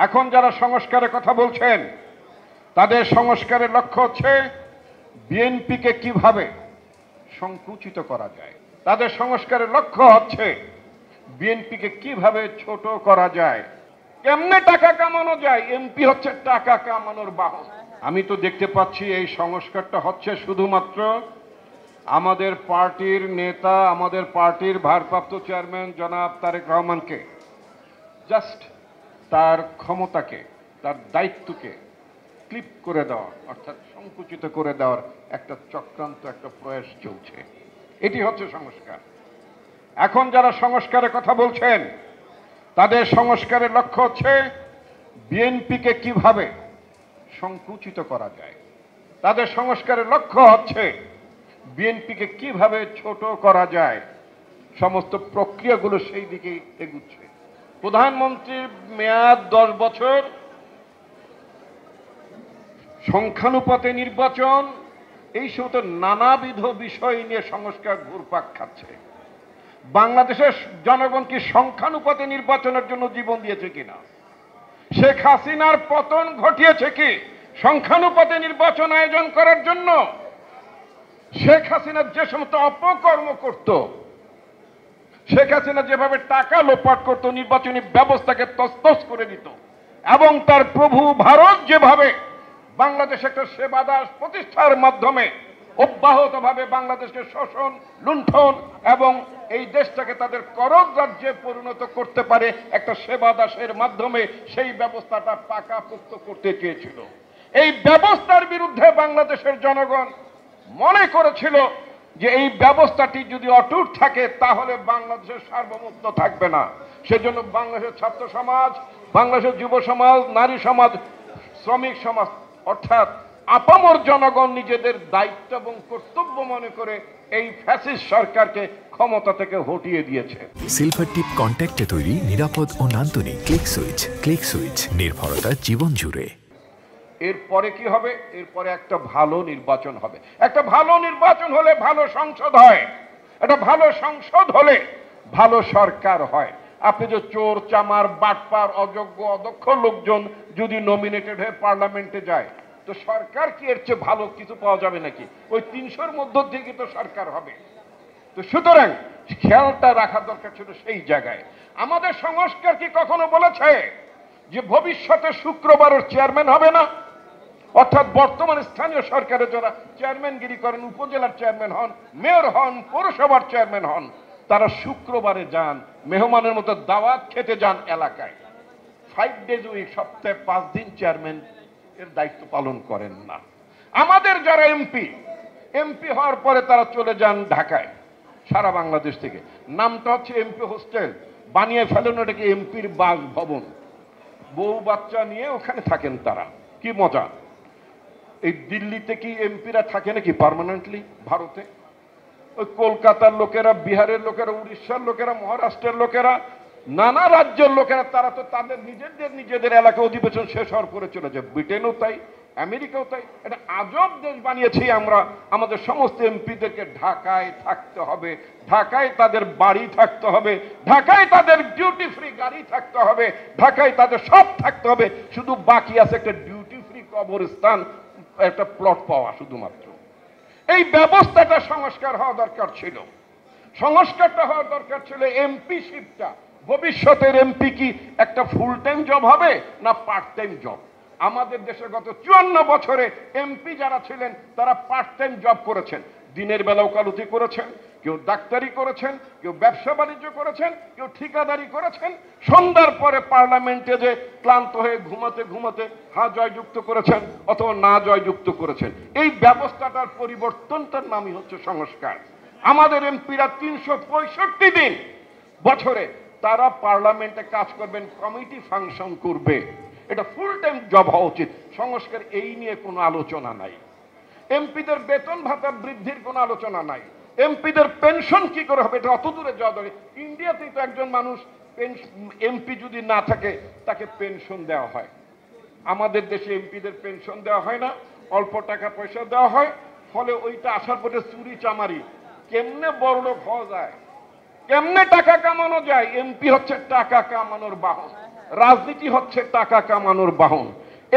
এখন যারা সংস্কারের কথা বলছেন তাদের সংস্কারের লক্ষ্য হচ্ছে বিএনপিকে কিভাবে সংকুচিত করা যায়। তাদের সংস্কারের লক্ষ্য হচ্ছে বিএনপিকে কিভাবে ছোট করা যায়, কেমনে টাকা কামানো যায়। এমপি হচ্ছে টাকা কামানোর বাহন। আমি তো দেখতে পাচ্ছি এই সংস্কারটা হচ্ছে শুধুমাত্র আমাদের পার্টির নেতা, আমাদের পার্টির ভারপ্রাপ্ত চেয়ারম্যান জনাব তারেক রহমানকে জাস্ট তার ক্ষমতাকে, তার দায়িত্বকে ক্লিপ করে দেওয়া, অর্থাৎ সংকুচিত করে দেওয়ার একটা চক্রান্ত, একটা প্রয়াস চলছে। এটি হচ্ছে সংস্কার। এখন যারা সংস্কারের কথা বলছেন তাদের সংস্কারের লক্ষ্য হচ্ছে বিএনপিকে কিভাবে সংকুচিত করা যায়। তাদের সংস্কারের লক্ষ্য হচ্ছে বিএনপিকে কিভাবে ছোট করা যায়। সমস্ত প্রক্রিয়াগুলো সেই দিকেই এগুচ্ছে। প্রধানমন্ত্রীর মেয়াদ 10 বছর, সংখ্যানুপাতে নির্বাচন, এই সমস্ত নানাবিধ বিষয় নিয়ে সংস্কার ঘুরপাক খাচ্ছে। বাংলাদেশের জনগণ কি সংখ্যানুপাতে নির্বাচনের জন্য জীবন দিয়েছে কিনা? শেখ হাসিনার পতন ঘটিয়েছে কি সংখ্যানুপাতে নির্বাচন আয়োজন করার জন্য? শেখ হাসিনা যে সমস্ত অপকর্ম করত, শেখ হাসিনা যেভাবে টাকা লোপাট করত, নির্বাচনী ব্যবস্থাকে তছনছ করে দিত, এবং তার প্রভু ভারত যেভাবে বাংলাদেশে একটা সেবা দাস প্রতিষ্ঠার মাধ্যমে অব্যাহতভাবে বাংলাদেশকে শোষণ, লুণ্ঠন এবং এই দেশটাকে তাদের করজ রাজ্যে পরিণত করতে পারে একটা সেবা দাসের মাধ্যমে, সেই ব্যবস্থাটা পাকাপোক্ত করতে চেয়েছিল। এই ব্যবস্থার বিরুদ্ধে বাংলাদেশের জনগণ মনে করেছিল যে এই ব্যবস্থাটি যদি অটুট থাকে তাহলে বাংলাদেশের সার্বভৌমত্ব থাকবে না। সেজন্য বাংলাদেশের ছাত্র সমাজ, বাংলাদেশের যুব সমাজ, নারী সমাজ, শ্রমিক সমাজ অর্থাৎ আপামর জনগণ নিজেদের দায়িত্ব এবং কর্তব্য মনে করে এই ফ্যাসিস্ট সরকারকে ক্ষমতা থেকে হটিয়ে দিয়েছে। সিলভার টিপ কন্ট্যাক্টে তৈরি নিরাপদ ও নান্দনিক ক্লিক সুইচ নির্ভরতা জীবন জুড়ে। এরপরে কি হবে? এরপরে একটা ভালো নির্বাচন হবে। একটা ভালো নির্বাচন হলে ভালো সংসদ হয়, একটা ভালো সংসদ হলে ভালো সরকার হয়। আপনি যে চোর, চামার, বাটপার, অযোগ্য, অদক্ষ লোকজন যদি নমিনেটেড হয়ে পার্লামেন্টে যায়, তো সরকার কি এর চেয়ে ভালো কিছু পাওয়া যাবে নাকি? ওই 300-র মধ্য থেকে তো সরকার হবে। তো সুতরাং খেয়ালটা রাখা দরকার ছিল সেই জায়গায়। আমাদের সংস্কার কি কখনো বলেছে যে ভবিষ্যতে শুক্রবারের চেয়ারম্যান হবে না? অর্থাৎ বর্তমান স্থানীয় সরকারে যারা চেয়ারম্যানগিরি করেন, উপজেলার চেয়ারম্যান হন, মেয়র হন, পৌরসভার চেয়ারম্যান হন, তারা শুক্রবারে যান, মেহমানের মতো দাওয়াত খেতে যান এলাকায়। 5 days a week, সপ্তাহে 5 দিন চেয়ারম্যান এর দায়িত্ব পালন করেন না। আমাদের যারা এমপি হওয়ার পরে তারা চলে যান ঢাকায়, সারা বাংলাদেশ থেকে। নামটা হচ্ছে এমপি হোস্টেল, বানিয়ে ফেলেন ওটাকে এমপির বাসভবন। বউ বাচ্চা নিয়ে ওখানে থাকেন তারা। কি মজা! এই দিল্লিতে কি এমপিরা থাকে নাকি পার্মানেন্টলি? ভারতে ওই কলকাতার লোকেরা, বিহারের লোকেরা, উড়িষ্যার লোকেরা, মহারাষ্ট্রের লোকেরা, নানা রাজ্যের লোকেরা, তারা তো তাদের নিজেদের এলাকা অধিবেশন শেষ হওয়ার পরে চলে যায়। ব্রিটেনও তাই, আমেরিকাও তাই। এটা আজব দেশ বানিয়েছি আমরা। আমাদের সমস্ত এমপিদেরকে ঢাকায় থাকতে হবে, ঢাকায় তাদের বাড়ি থাকতে হবে, ঢাকায় তাদের ডিউটি ফ্রি গাড়ি থাকতে হবে, ঢাকায় তাদের সব থাকতে হবে। শুধু বাকি আছে একটা ডিউটি ফ্রি কবরস্থান, একটা প্লট পাওয়া শুধুমাত্র। এই ব্যবস্থাটা সংস্কার হওয়া দরকার ছিল। সংস্কারটা হওয়ার দরকার ছিল এমপিশিপটা। ভবিষ্যতের এমপি কি একটা ফুল টাইম জব হবে না পার্ট টাইম জব? আমাদের দেশে গত 54 বছরে এমপি যারা ছিলেন তারা পার্ট টাইম জব করেছেন। দিনের বেলা ওকালতি করেছেন, কেউ ডাক্তারি করেছেন, কেউ ব্যবসা বাণিজ্য করেছেন, কেউ ঠিকাদারি করেছেন। সন্ধ্যার পরে পার্লামেন্টে যে ক্লান্ত হয়ে ঘুমাতে হ্যাঁ জয়যুক্ত করেছেন অথবা না জয়যুক্ত করেছেন। এই ব্যবস্থাটার পরিবর্তনটার নামই হচ্ছে সংস্কার। আমাদের এমপিরা 365 দিন বছরে তারা পার্লামেন্টে কাজ করবেন, কমিটি ফাংশন করবে। এটা ফুল টাইম জব হওয়া উচিত। সংস্কার এই নিয়ে কোনো আলোচনা নাই। এমপিদের বেতন ভাতা বৃদ্ধির কোনো আলোচনা নাই। এমপিদের পেনশন কি করে হবে এটা অত দূরে যাওয়া দরকার। ইন্ডিয়াতেই তো একজন মানুষ এমপি যদি না থাকে তাকে পেনশন দেওয়া হয়। আমাদের দেশে এমপিদের পেনশন দেওয়া হয় না, অল্প টাকা পয়সা দেওয়া হয়। ফলে ওইটা আসার পরে চুরি চামারি, কেমনে বড়লোক হওয়া যায়, কেমনে টাকা কামানো যায়। এমপি হচ্ছে টাকা কামানোর বাহন। রাজনীতি হচ্ছে টাকা কামানোর বাহন।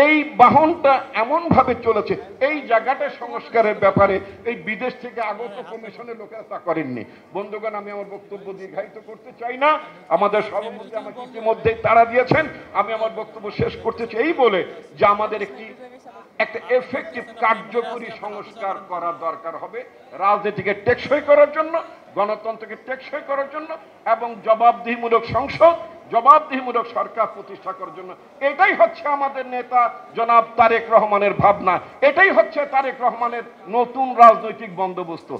এই বাহনটা এমন ভাবে চলেছে, এই জায়গাটা সংস্কারের ব্যাপারে এই বিদেশ থেকে আগত কমিশনের লোকেরা তা করেননি। বন্ধুগণ, আমি আমার বক্তব্য দীর্ঘায়িত করতে চাই না, আমাদের সভাপতি আমাকে ইতিমধ্যেই তাড়া দিয়েছেন। আমি আমার বক্তব্য শেষ করতে চাই এই বলে যে আমাদের একটা এফেক্টিভ কার্যকরী সংস্কার করা দরকার হবে রাজনীতিকে টেকসই করার জন্য, গণতন্ত্রকে টেকসই করার জন্য, এবং জবাবদিহিমূলক সংসদ, জবাবদিহিমূলক সরকার প্রতিষ্ঠা করার জন্য। এটাই হচ্ছে আমাদের নেতা জনাব তারেক রহমানের ভাবনা, এটাই হচ্ছে তারেক রহমানের নতুন রাজনৈতিক বন্দোবস্ত।